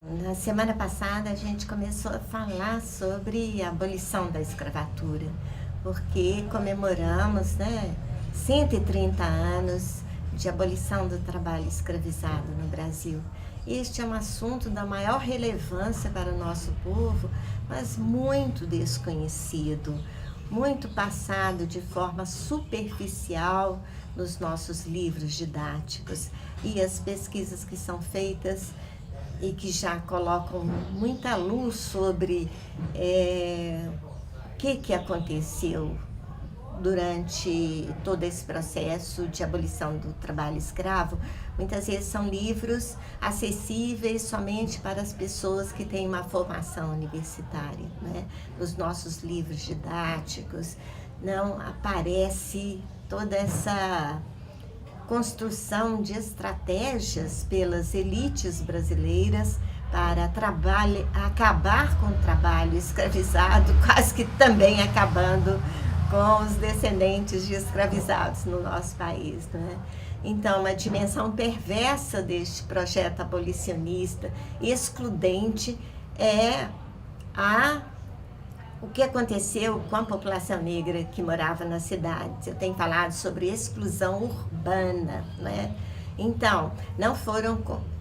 Na semana passada a gente começou a falar sobre a abolição da escravatura, porque comemoramos, 130 anos de abolição do trabalho escravizado no Brasil. Este é um assunto da maior relevância para o nosso povo, mas muito desconhecido, muito passado de forma superficial nos nossos livros didáticos. E as pesquisas que são feitas e que já colocam muita luz sobre o que aconteceu durante todo esse processo de abolição do trabalho escravo. Muitas vezes são livros acessíveis somente para as pessoas que têm uma formação universitária, né? Nos nossos livros didáticos não aparece toda essa construção de estratégias pelas elites brasileiras para acabar com o trabalho escravizado, quase que também acabando com os descendentes de escravizados no nosso país, né? Então, uma dimensão perversa deste projeto abolicionista e excludente é o que aconteceu com a população negra que morava nas cidades. Eu tenho falado sobre exclusão urbana, né? Então, não foram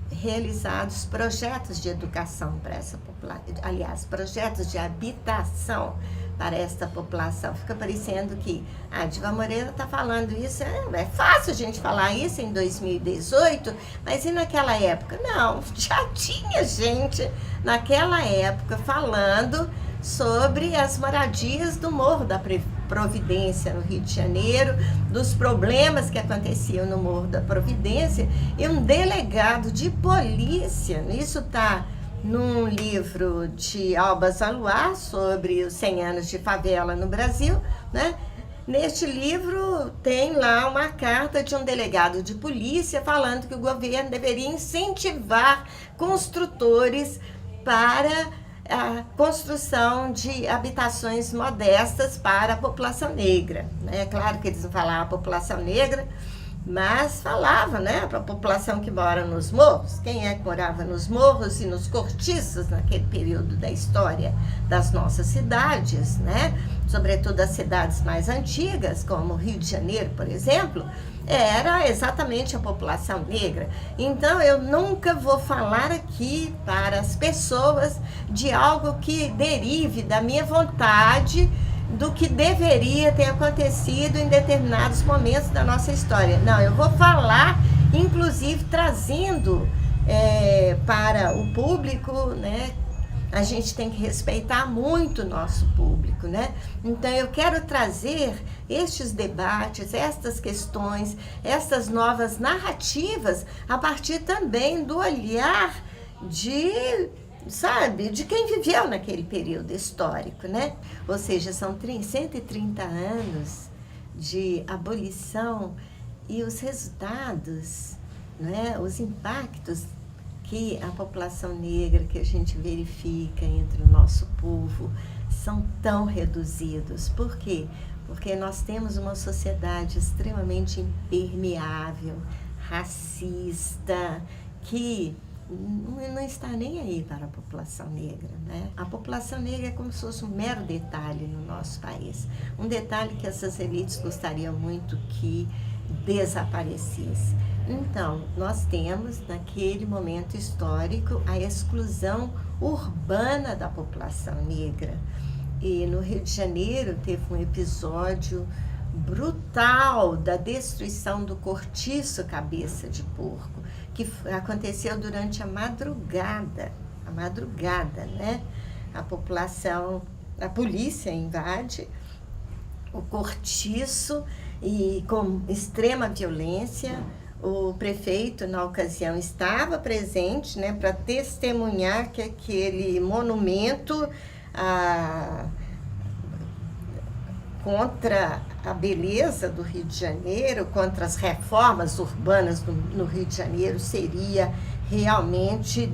realizados projetos de educação para essa população, aliás, projetos de habitação para esta população. Fica parecendo que a Diva Moreira está falando isso, é fácil a gente falar isso em 2018, mas e naquela época? Não, já tinha gente naquela época falando sobre as moradias do Morro da Providência, no Rio de Janeiro, dos problemas que aconteciam no Morro da Providência, e um delegado de polícia, isso está num livro de Alba Zaluar, sobre os 100 anos de favela no Brasil, né? Neste livro tem lá uma carta de um delegado de polícia falando que o governo deveria incentivar construtores para a construção de habitações modestas para a população negra. É claro que eles não falavam a população negra, mas falava, né, para a população que mora nos morros. Quem é que morava nos morros e nos cortiços naquele período da história das nossas cidades, né? Sobretudo as cidades mais antigas, como o Rio de Janeiro, por exemplo, era exatamente a população negra. Então, eu nunca vou falar aqui para as pessoas de algo que derive da minha vontade do que deveria ter acontecido em determinados momentos da nossa história. Não, eu vou falar, inclusive, trazendo para o público, né? A gente tem que respeitar muito o nosso público, né? Então, eu quero trazer estes debates, estas questões, estas novas narrativas, a partir também do olhar de quem viveu naquele período histórico, né? Ou seja, são 130 anos de abolição e os resultados, né? Os impactos que a população negra que a gente verifica entre o nosso povo são tão reduzidos. Por quê? Porque nós temos uma sociedade extremamente impermeável, racista, que não está nem aí para a população negra, né? A população negra é como se fosse um mero detalhe no nosso país. Um detalhe que essas elites gostariam muito que desaparecesse. Então, nós temos, naquele momento histórico, a exclusão urbana da população negra. E no Rio de Janeiro teve um episódio brutal da destruição do cortiço Cabeça de Porco, que aconteceu durante a madrugada, né? A polícia invade o cortiço e com extrema violência. O prefeito, na ocasião, estava presente, né, para testemunhar que aquele monumento contra a beleza do Rio de Janeiro, contra as reformas urbanas no Rio de Janeiro, seria realmente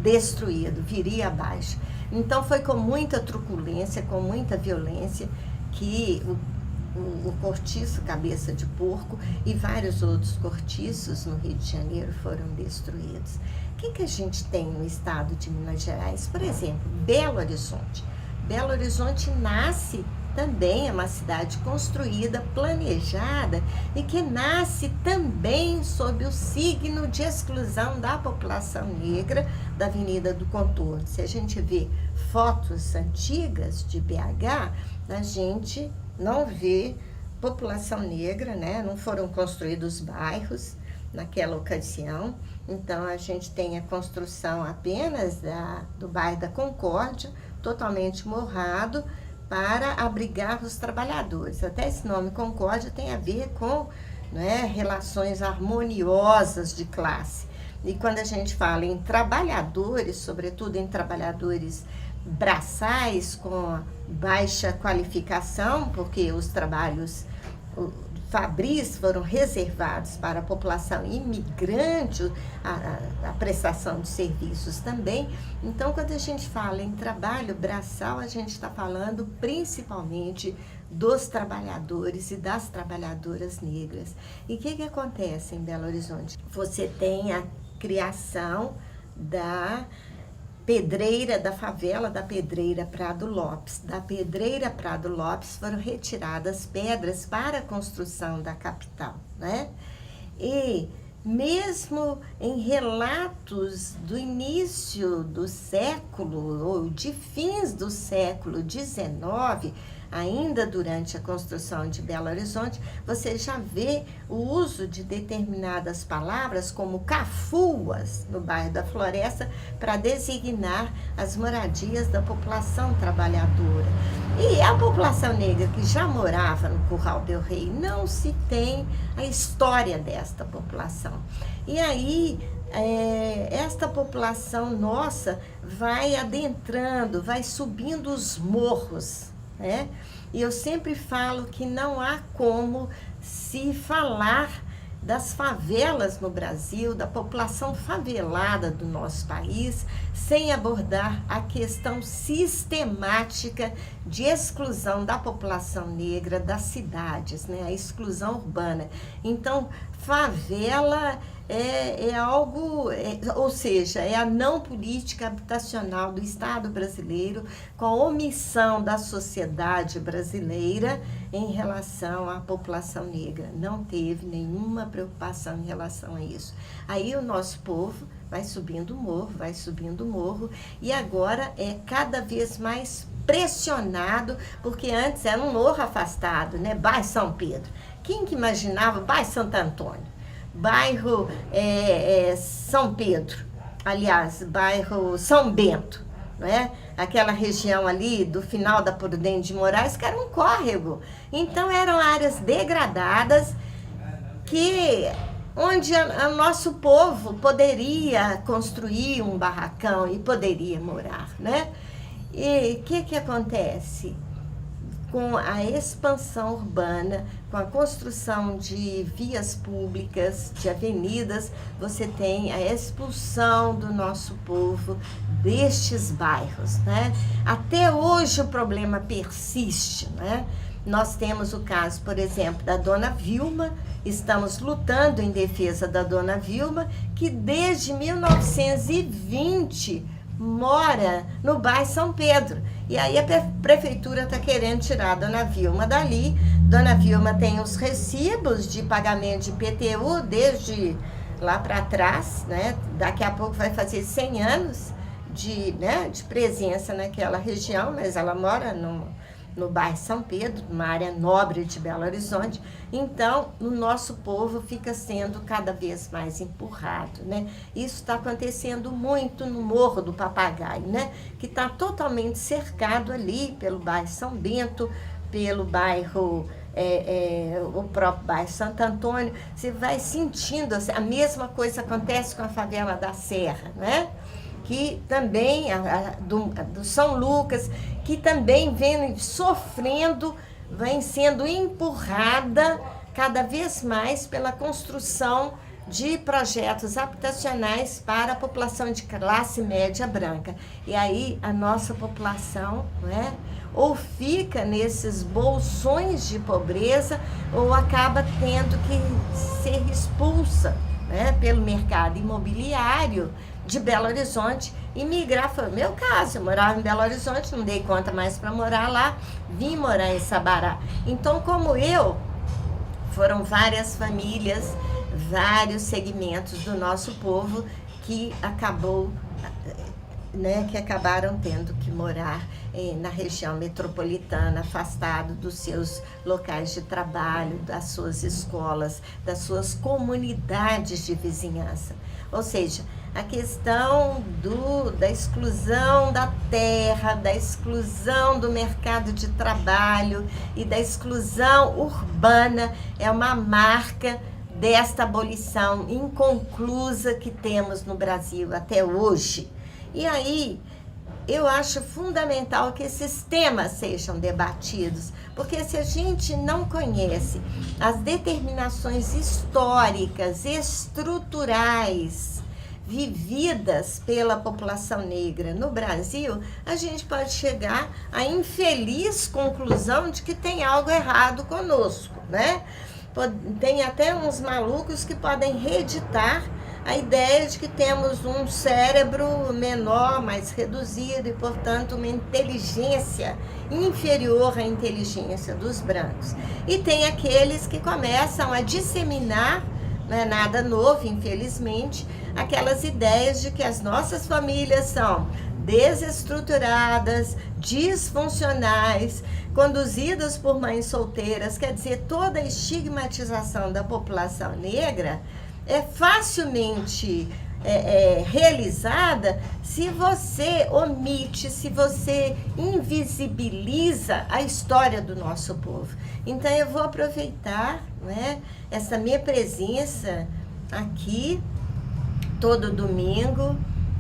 destruído, viria abaixo. Então, foi com muita truculência, com muita violência, que o cortiço Cabeça de Porco e vários outros cortiços no Rio de Janeiro foram destruídos. O que a gente tem no estado de Minas Gerais? Por exemplo, Belo Horizonte. Belo Horizonte nasce também, é uma cidade construída, planejada e que nasce também sob o signo de exclusão da população negra da Avenida do Contorno. Se a gente vê fotos antigas de BH, a gente não vê população negra, né? Não foram construídos bairros naquela ocasião. Então, a gente tem a construção apenas do bairro da Concórdia, totalmente morrado, para abrigar os trabalhadores. Até esse nome Concórdia tem a ver com, né, relações harmoniosas de classe. E quando a gente fala em trabalhadores, sobretudo em trabalhadores braçais com baixa qualificação, porque os trabalhos fabris foram reservados para a população imigrante, a prestação de serviços também. Então, quando a gente fala em trabalho braçal, a gente está falando principalmente dos trabalhadores e das trabalhadoras negras. E o que acontece em Belo Horizonte? Você tem a criação da pedreira, da favela da Pedreira Prado Lopes. Da Pedreira Prado Lopes foram retiradas pedras para a construção da capital, né? E mesmo em relatos do início do século ou de fins do século XIX, ainda durante a construção de Belo Horizonte, você já vê o uso de determinadas palavras como cafuas no bairro da Floresta para designar as moradias da população trabalhadora. E a população negra que já morava no Curral del Rei, não se tem a história desta população. E aí, esta população nossa vai adentrando, vai subindo os morros, né? E eu sempre falo que não há como se falar das favelas no Brasil, da população favelada do nosso país, sem abordar a questão sistemática de exclusão da população negra das cidades, né? A exclusão urbana. Então, favela é algo, ou seja, é a não política habitacional do Estado brasileiro com a omissão da sociedade brasileira em relação à população negra. Não teve nenhuma preocupação em relação a isso. Aí o nosso povo vai subindo o morro, e agora é cada vez mais pressionado, porque antes era um morro afastado, né? Bairro São Pedro. Quem que imaginava bairro Santo Antônio? Bairro São Pedro, aliás, bairro São Bento, não é? Aquela região ali do final da Prudente de Moraes, que era um córrego. Então, eram áreas degradadas onde o nosso povo poderia construir um barracão e poderia morar, né? E o que acontece? Com a expansão urbana, com a construção de vias públicas, de avenidas, você tem a expulsão do nosso povo destes bairros, né? Até hoje o problema persiste, né? Nós temos o caso, por exemplo, da dona Vilma. Estamos lutando em defesa da dona Vilma, que desde 1920 mora no bairro São Pedro. E aí a prefeitura está querendo tirar a dona Vilma dali. Dona Vilma tem os recibos de pagamento de IPTU desde lá para trás, né? Daqui a pouco vai fazer 100 anos de presença naquela região, mas ela mora no bairro São Pedro, uma área nobre de Belo Horizonte. Então, o nosso povo fica sendo cada vez mais empurrado, né? Isso está acontecendo muito no Morro do Papagaio, né? Que está totalmente cercado ali pelo bairro São Bento, pelo bairro, o próprio bairro Santo Antônio. Você vai sentindo, a mesma coisa acontece com a favela da Serra, né? Que também, do São Lucas, que também vem sofrendo, vem sendo empurrada cada vez mais pela construção de projetos habitacionais para a população de classe média branca. E aí a nossa população, não é? Ou fica nesses bolsões de pobreza ou acaba tendo que ser expulsa, né, pelo mercado imobiliário de Belo Horizonte e migrar. Foi o meu caso, eu morava em Belo Horizonte, não dei conta mais para morar lá, vim morar em Sabará. Então, como eu, foram várias famílias, vários segmentos do nosso povo que que acabaram tendo que morar na região metropolitana, afastado dos seus locais de trabalho, das suas escolas, das suas comunidades de vizinhança. Ou seja, a questão da exclusão da terra, da exclusão do mercado de trabalho e da exclusão urbana é uma marca desta abolição inconclusa que temos no Brasil até hoje. E aí, eu acho fundamental que esses temas sejam debatidos, porque se a gente não conhece as determinações históricas, estruturais, vividas pela população negra no Brasil, a gente pode chegar à infeliz conclusão de que tem algo errado conosco, né? Tem até uns malucos que podem reeditar a ideia de que temos um cérebro menor, mais reduzido e, portanto, uma inteligência inferior à inteligência dos brancos. E tem aqueles que começam a disseminar, não é nada novo, infelizmente, aquelas ideias de que as nossas famílias são desestruturadas, disfuncionais, conduzidas por mães solteiras. Quer dizer, toda a estigmatização da população negra é facilmente realizada se você omite, se você invisibiliza a história do nosso povo. Então eu vou aproveitar, né, essa minha presença aqui todo domingo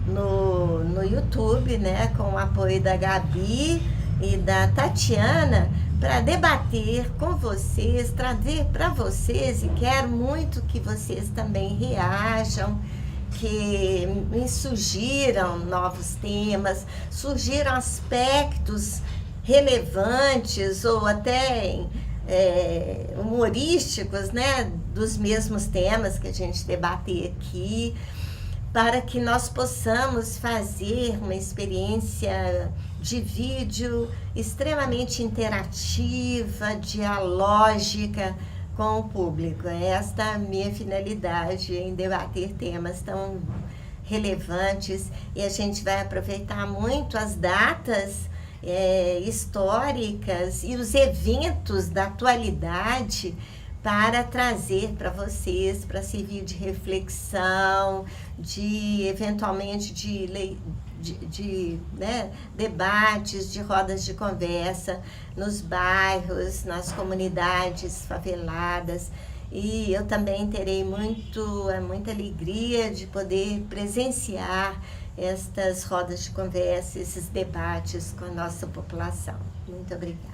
no YouTube, né, com o apoio da Gabi e da Tatiana, para debater com vocês, trazer para vocês, e quero muito que vocês também reajam, que me sugiram novos temas, surgiram aspectos relevantes ou até humorísticos, né, dos mesmos temas que a gente debater aqui, para que nós possamos fazer uma experiência de vídeo extremamente interativa, dialógica com o público. Esta é a minha finalidade em debater temas tão relevantes, e a gente vai aproveitar muito as datas históricas e os eventos da atualidade para trazer para vocês, para servir de reflexão, eventualmente de debates, de rodas de conversa nos bairros, nas comunidades faveladas. E eu também terei muita alegria de poder presenciar estas rodas de conversa, esses debates com a nossa população. Muito obrigada.